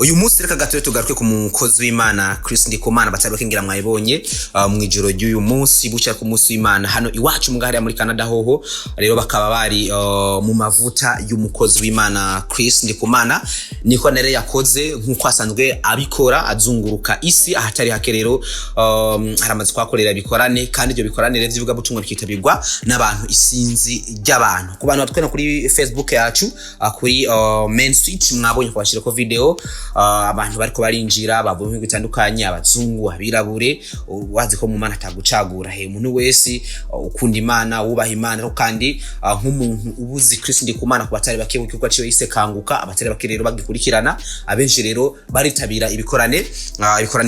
Uyu munsi reka gato tugaruke ku mukozi w'Imana Chris Ndikumana batari bakingira mwayibonye mu ijoro ry'uyu munsi bucya ku munsi w'Imana hano iwacu mugari muri Canada hoho rero bakaba bari mu mavuta y'umukozi w'Imana Chris Ndikumana niko nere yakoze nkuko asanzwe abikora azunguruka isi ahatari hake rero haramaze kwakorera bikorane kandi ibyo bikorane rero bivuga butumwa bikitabirwa n'abantu isinzi ry'abantu ku bantu batwena kuri Facebook yacu kuri Main Switch mwabonye kwashira ko video abantu bariko barinjira bavuye bitandukanye abazungu abirabure wazi ko mu Mana atagucagura he umuntu wese ukunda Imana wubaha Imana kandi nk'umuntu ubuzi Chris Ndikumana ku batari bake kuko aciye yise kanguka abatari bake rero bagikurikirana abenshi rero baritabira ibikorane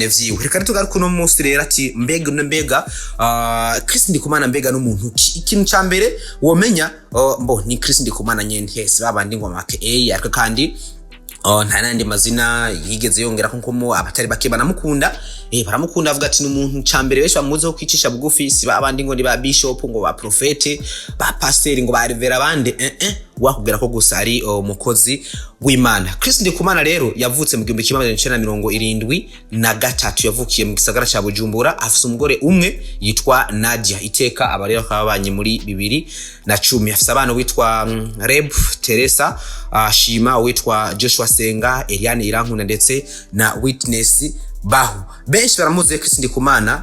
vyiwe reka tugaruka no munsi rero ati mbega Chris Ndikumana mbega n'umuntu ikintu ca mbere womenya ni Chris Ndikumana nyene hese babandi ngo make ariko kandi nta nandi mazina yigeze yongera ko abatari bake banamukunda baramukunda avuga ati n'umuntu cambere besha bamuzeho kwicisha bugufi si babandi ngo ni ba bishop ngo ba profete ba pastor ngo ba revera bande wakubwira ko gusa ari umukozi w'Imana Chris Ndikumana rero yavutse mu 1973 yavukiye mu gisagara ca Bujumbura afise umugore umwe yitwa Nadia Iteka abarero akabanye muri 2010 afise abana witwa Reb Teresa Shima witwa Joshua Senga Eliane Irankunda ndetse na Witness Bahu benshi baramuze Chris Ndikumana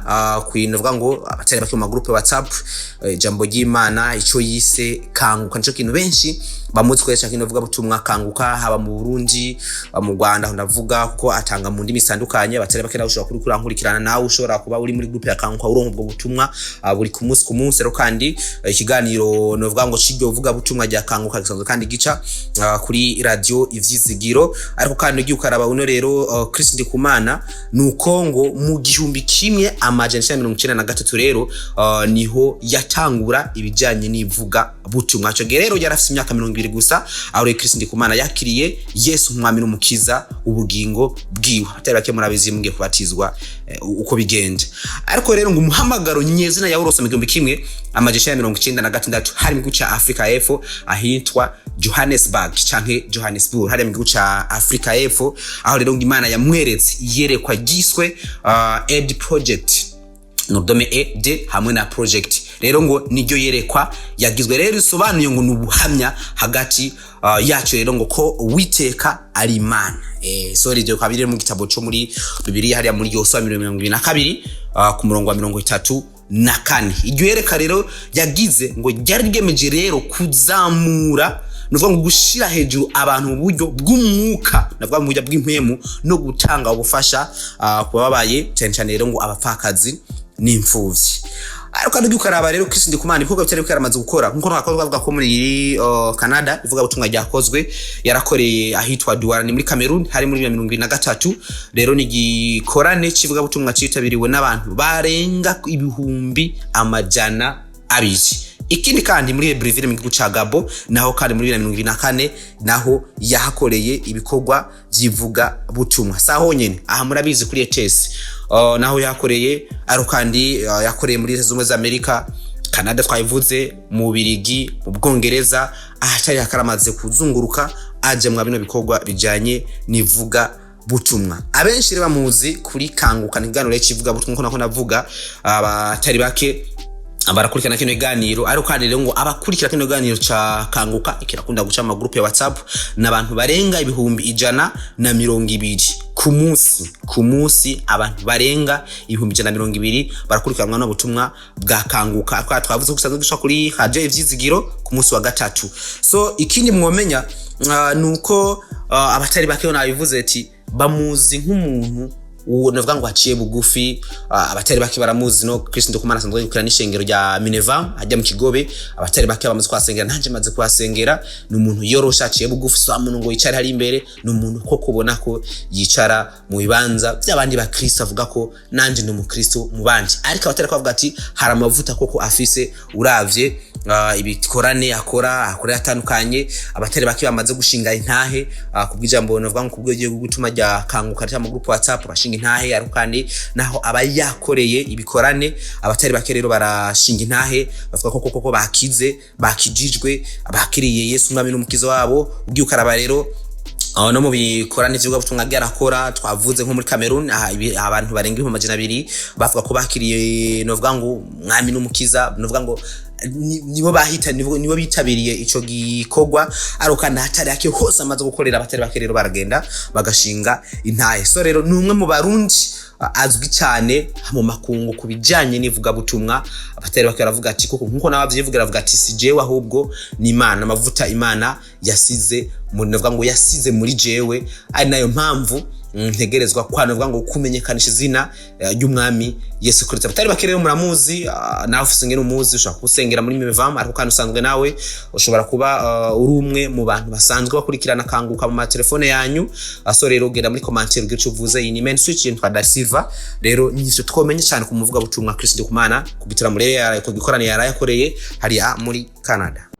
kwinovuga ngo abatari bake mu groupe WhatsApp jambo ry'Imana ico yise kanguka nico kintu benshi bamuzi kwesha kinovuga butumwa kanguka haba mu Burundi mu Rwanda ndavuga ko atanga mu ndimi sandukanye abatari bake ushobora kuri kurankurikirana nawe ushobora kuba uri muri groupe ya kanguka urongo ubwo butumwa buri ku munsi rero kandi ikiganiro novuga ngo cigyo uvuga butumwa rya kanguka gisanzwe kandi gica kuri radio Ivyizigiro ariko kandi ugiye ukaraba uno rero Chris Ndikumana nuko ngo mu 1993 rero niho yatangura ibijanye n'ivuga butumwa cyo rero yarafise imyaka 20 gusa aho Chris Ndikumana yakiriye Yesu umwami n'umukiza ubugingo bwiwe atari bake murabizi mugiye kubatizwa uko bigenda ariko rero ngo umuhamagaro nyezina ya urose mu 1996 hari mu guca Africa y'Epfo ahitwa Johannesburg canke Johannesburg hari mu guca Africa y'Epfo aho rero ngo Imana yamweretse yerekwa giswe Ed Project nodome Ed hamwe na project rero ngo niryo yerekwa yagizwe rero isobanuye ngo nubuhamya hagati yacu rero ngo ko Uwiteka ari Imana sorry je kwabire mu gitabo cyo muri Bibiliya hari muri Yosuwa 22 ku murongo wa 34 iryo yereka rero yagize ngo ryari ryemeje rero kuzamura nuvuga ngo gushira hejuru abantu mu buryo bw'umwuka navuga mu buryo bw'impemu no gutanga ubufasha kubabaye cyane rero ngo abapfakazi n'imfuvyi ariko kandi ukaraba rero Chris Ndikumana ibikorwa bitari byaramaze gukora nkuko bavuga ko muri Canada ivuga butumwa ryakozwe yarakoreye ahitwa Douala ni muri Cameroon hari muri 2023 rero ni gikorane kivuga butumwa citabiriwe n'abantu barenga ibihumbi amajana abiri ikindi kandi muri Breville mu gihugu ca Gabo naho kandi muri 2024 naho yahakoreye ibikorwa byivuga butumwa saho nyene aha murabizi kuri ETS naho yakoreye aro kandi yakoreye muri Leta Zunze Amerika Canada twayivuze mu Birigi mu Bwongereza ahatari hakaramaze kuzunguruka aje mu bino bikorwa bijanye nivuga butumwa abenshi reba muzi kuri kanguka ntiganure kivuga butumwa nko navuga abatari bake abarakurikirana kino ganiro ariko kandi rero ngo abakurikira kino ganiro ca kanguka ikirakunda guca ama groupe ya WhatsApp nabantu barenga ibihumbi 120 ku munsi abantu barenga ibihumbi 120 barakurikiranwa no butumwa bwa kanguka akwa twavuze gusanzwe gushaka kuri radio Ivyizigiro ku munsi wa gatatu so ikindi mwomenya nuko abatari bake nabivuze ati bamuzi nk'umuntu novuga ngo haciye bugufi. Abatari bake baramuzi no Chris Ndikumana asanzwe yikira n'ishengero rya Minerva ajya mu Kigobe. Abatari bake bamaze kwasengera, nanje maze kwasengera. Ni umuntu yorosha aciye bugufi, so umuntu ngo yicare hari imbere, ni umuntu ko kubona ko yicara mu bibanza by'abandi ba Kristo, avuga ko nanje ndi umukristo mu bandi. Ariko abatari kwavuga ati hari amavuta koko afise, uravye ibikorane akora atandukanye. Abatari bake bamaze gushinga intahe kubwijambo novuga ngo kubwo giye gutuma rya kanguka cyangwa mu group WhatsApp bashinga intahe, ariko kandi naho aba yakoreye ibikorane. Abatari bake rero barashinga intahe, bavuga ko koko bakize, bakijijwe, abakiriye Yesu umwami n'umukiza wabo. Ugiye ukaraba rero no mu bikorane by'ubwo butumwa byarakora, twavuze nko muri Cameroon abantu barenga 200 bavuga ko bakiriye novuga ngo umwami n'umukiza, novuga ngo nibo bahita nibo bitabiriye ico gikogwa. Ariko kandi hatari yake hose amaze gukorera abatari bake rero baragenda bagashinga intahe. So rero numwe mu barundi azwi cyane mu makungu kubijanye n'ivuga butumwa. Abatari bake baravuga ati koko nkuko nabavyivugira, avuga ati si jewe ahubwo ni Imana, amavuta Imana yasize novuga ngo yasize muri jewe, ari nayo mpamvu ntegerezwa kwanovuga ngo kumenyekanisha izina ry'umwami Yesu Kristo. Abatari bake rero muramuzi, nawe ufisengera umuzi, ushaka kusengera muri Minerva, ariko kandi usanzwe nawe ushobora kuba uri umwe mu bantu basanzwe bakurikirana kanguka mu telefone yanyu. So rero genda muri commentaire ugice uvuze iyi ni main switch yitwa Da Silva. Rero nivyo twomenye cyane ku muvuga butumwa Chris Ndikumana kubitira muri ko gikorane yarayakoreye hariya muri Canada.